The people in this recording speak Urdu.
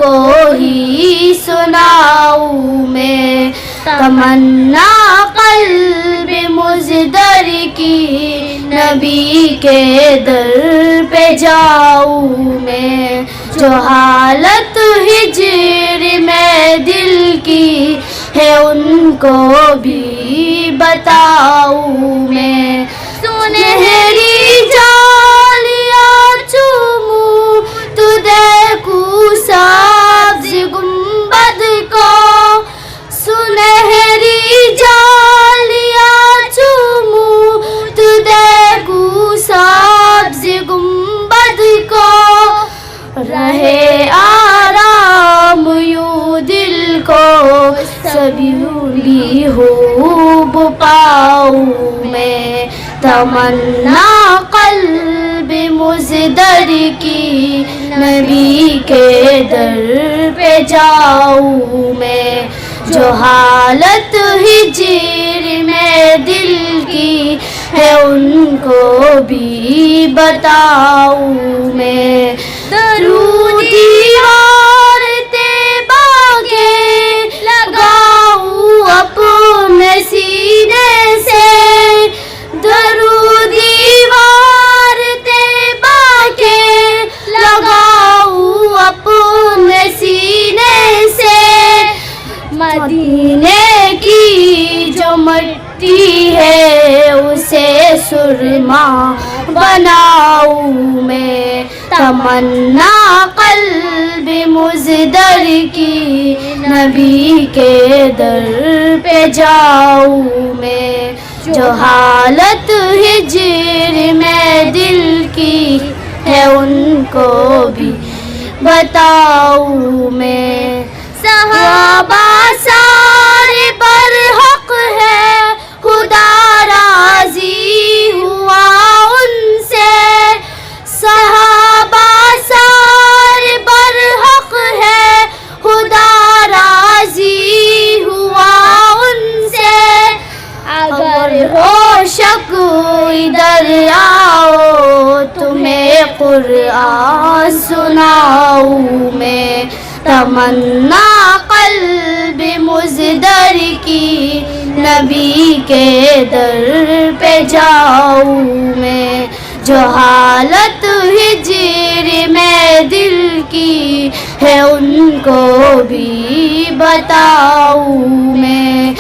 کو ہی سناؤں میں، تمنا قلب مزدر کی نبی کے در پہ جاؤں میں، جو حالت ہجر میں دل کی ہے ان کو بھی بتاؤں میں، سنہری جالیاں چوموں تو دیکھوں سبز گنبد کو، سنہری جالیاں چوموں تو دیکھوں سبز گنبد کو، رہے آرام یوں دل کو سبھی خوب پاؤں میں، تمنا قلب مزدر کی نبی کے در پہ جاؤں میں، جو حالت ہجر میں دل کی ہے ان کو بھی بتاؤں میں، درود دیوار طیبہ کے لگاؤں اپنے سینے سے، درود دیوار طیبہ کے لگاؤں اپنے سینے سے، مدینے کی جو مٹی ہے اسے سرما بناؤں میں، تمنا قلب مزدر کی نبی کے در پہ جاؤں میں، جو حالت ہجر میں دل کی ہے ان کو بھی بتاؤں میں، صحابہ سارے پر حق ہے خدا راضی ہوا ان سے، صحابہ سارے پر حق ہے خدا راضی ہوا ان سے، اگر ہو شک ادھر آؤ تمہیں قرآن سناؤں میں، تمنا قلب مزدر کی نبی کے در پہ جاؤں میں، جو حالت ہجر میں دل کی ہے ان کو بھی بتاؤں میں۔